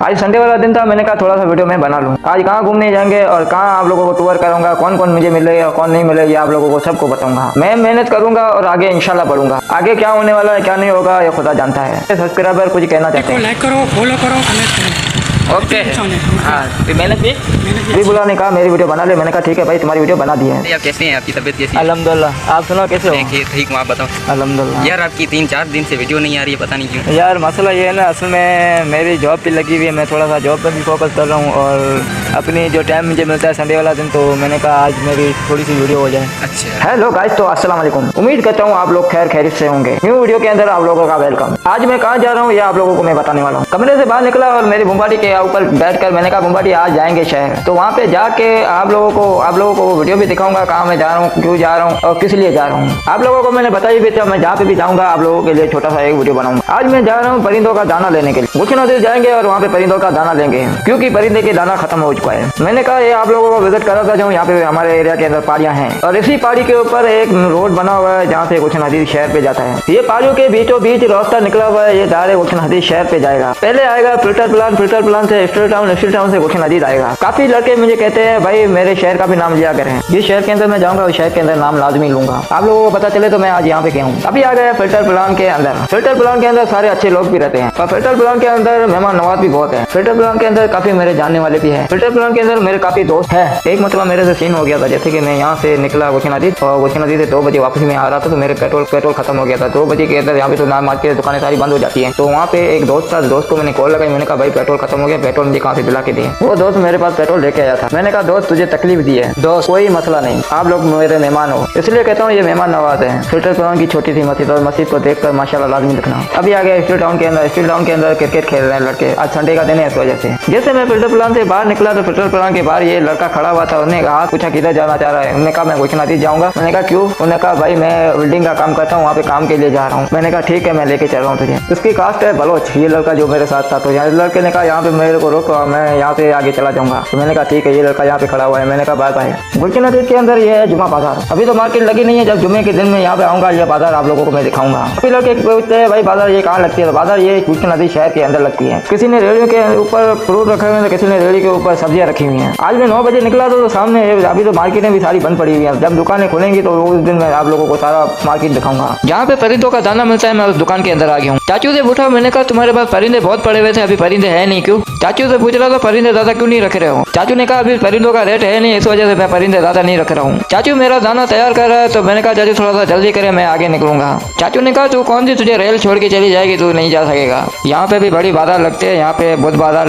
आज संडे वाला दिन था, मैंने कहा थोड़ा सा वीडियो मैं बना लूँ। आज कहाँ घूमने जाएंगे और कहाँ आप लोगों को टूर करूंगा, कौन कौन मुझे मिलेगा कौन नहीं मिलेगा, आप लोगों को सबको बताऊंगा। मैं मेहनत करूंगा और आगे इंशाल्लाह बढ़ूंगा। आगे क्या होने वाला है क्या नहीं होगा ये खुदा जानता है। सब्सक्राइबर कुछ कहना चाहते हैं? लाइक करो, फॉलो करो, कमेंट करो। ओके हाँ, मेहनत भी बुलाने कहा मेरी वीडियो बना ले। मैंने कहा ठीक है भाई, तुम्हारी वीडियो बना दी है। आप कैसे हैं? आपकी तबीयत कैसी है? अल्हम्दुलिल्लाह। आप सुनो कैसे हो? ठीक हूँ, आप बताओ। अल्हम्दुलिल्लाह। यार आपकी 3-4 दिन से वीडियो नहीं आ रही है, पता नहीं क्यों। यार मसला ये है ना, असल में मेरी जॉब पे लगी हुई है, मैं थोड़ा सा जॉब पे भी फोकस कर रहा हूँ और अपनी जो टाइम मुझे मिलता है संडे वाला दिन, तो मैंने कहा आज मेरी थोड़ी सी वीडियो हो जाए। अच्छा। हेलो गाइस, तो अस्सलाम वालेकुम। उम्मीद करता हूँ आप लोग खैर खैरियत से होंगे। न्यू वीडियो के अंदर आप लोगों का वेलकम। आज मैं कहाँ जा रहा हूँ ये आप लोगों को मैं बताने वाला हूँ। कमरे से बाहर निकला और मेरी बुम्बाटी के ऊपर बैठकर मैंने कहा बुम्बाटी आज जाएंगे शहर, तो वहाँ पे जाके आप लोगों को वीडियो भी दिखाऊंगा कहाँ मैं जा रहा हूँ, क्यों जा रहा हूँ और किस लिए जा रहा हूँ। आप लोगों को मैंने बताया भी था मैं जहाँ पे भी जाऊँगा आप लोगों के लिए छोटा सा एक वीडियो बनाऊंगा। आज मैं जा रहा हूँ परिंदों का दाना लेने के लिए। गुलशन नदी जाएंगे और वहाँ पे परिंदों का दाना लेंगे, क्योंकि परिंदे के दाना खत्म हो चुका है। मैंने कहा ये आप लोगों को विजिट कराता जाऊँ। यहाँ पे हमारे एरिया के अंदर पहाड़ियाँ हैं और इसी पहाड़ी के ऊपर एक रोड बना हुआ है जहाँ से गुलशन नदी शहर पे जाता है। ये पहाड़ियों के बीचों बीच रास्ता निकला हुआ है, ये डायरेक्ट गुलशन नदी शहर पे जाएगा। पहले आएगा फिल्टर प्लान से स्टील टाउन से गुलशन नदी जाएगा। काफी लड़के मुझे कहते हैं भाई मेरे शहर का भी नाम लिया करें। जिस शहर के अंदर मैं जाऊंगा उस शहर के अंदर नाम लाजमी लूंगा। आप लोगों को पता चले तो मैं आज यहाँ पे क्या हूँ। अभी आ गया फिल्टर प्लान के अंदर। फिल्टर प्लान के अंदर सारे अच्छे लोग भी रहते हैं और फिल्टर प्लान के अंदर मेहमान नवाज भी बहुत है। फिल्टर प्लान के अंदर काफी मेरे जानने वाले भी है। फिल्टर प्लान के अंदर मेरे काफी दोस्त है। एक मतलब मेरे से सीन हो गया था, जैसे कि मैं यहाँ से निकला गुलशन नदी और गुलशन नदी से 2 बजे वापसी में आ रहा था, तो मेरे पेट्रोल खत्म हो गया था। 2 बजे के अंदर यहाँ पे तो नाम मार्केट दुकानें सारी बंद हो जाती है। तो वहाँ पे एक दोस्त था, दोस्त को मैंने कॉल लगाई, मैंने कहा भाई पेट्रोल खत्म हो गया, पेट्रोल मुझे कहाँ से दिला के दिए। वो दोस्त मेरे पास पेट्रोल लेके आया था। मैंने कहा दोस्त तुझे तकलीफ दी है, दोस्त कोई मसला नहीं, आप लोग मेरे मेहमान हो, इसलिए कहता हूँ ये मेहमान नवाज है। फिल्टर प्लान की छोटी सी मस्जिद और मस्जिद को देखकर माशाल्लाह लाजमी दिखना। अभी आ गया स्टील टाउन के अंदर। स्टील टाउन के अंदर क्रिकेट खेल रहे हैं लड़के, आज संडे का दिन है इस वजह से। जैसे मैं फिल्टर प्लान से बाहर निकला तो फिल्टर प्लान के बाहर ये लड़का खड़ा हुआ था। उन्होंने कहा पूछा किधर जाना चाह रहा है। उन्होंने कहा मैं गुलशन नदी जाऊंगा। मैंने कहा क्यों? उन्होंने कहा भाई मैं बिल्डिंग का काम करता हूँ, वहाँ पे काम के लिए जा रहा हूँ। मैंने कहा ठीक है मैं लेके चल रहा हूँ तुझे। उसकी कास्ट है बलोच, ये लड़का जो मेरे साथ था। तो यहाँ लड़के ने कहा यहाँ पे मेरे को रोको, मैं यहाँ से आगे चला जाऊंगा। तो मैंने कहा ठीक है, ये लड़का यहाँ पे खड़ा हुआ है। मैंने कहा बाय बाय। गुलशन नदी के अंदर ये है जुमा बाजार। अभी तो मार्केट लगी नहीं है, जब जुमे के दिन में यहाँ पे आऊंगा ये बाजार आप लोगों को मैं दिखाऊंगा। अभी लड़के पूछते हैं भाई बाजार ये कहाँ लगती है? तो बाजार ये गुलशन नदी शहर के अंदर लगती है। किसी ने रेडियो के ऊपर फ्रूट रखे हुए हैं, किसी ने रेडी के ऊपर सब्जियां रखी हुई हैं। आज मैं 9 बजे निकला तो सामने अभी तो मार्केटें भी सारी बंद पड़ी हुई हैं। जब दुकानें खुलेंगी तो उस दिन मैं आप लोगों को सारा मार्केट दिखाऊंगा। जहाँ पे परिंदों का दाना मिलता है मैं उस दुकान के अंदर आ गया हूँ। चाचू से पूछा, मैंने कहा तुम्हारे पास परिंदे बहुत पड़े हुए थे, अभी परिंदे है नहीं, क्यों? चाचू से पूछ रहा था परिंदे ज्यादा क्यों नहीं रख रहे हो? चाचू ने कहा अभी परिंदों का रेट है नहीं, इस वजह से मैं परिंदे ज्यादा नहीं रख रहा हूँ। चाचू मेरा दाना तैयार कर रहा है, तो मैंने कहा चाचू थोड़ा सा जल्दी करे, मैं आगे निकलूंगा। चाचू ने कहा तू कौन सी तुझे रेल छोड़ के चली जाएगी, तू नहीं जा सकेगा। यहाँ पे भी बड़ी बाजार लगते हैं, यहाँ पे बहुत बाजार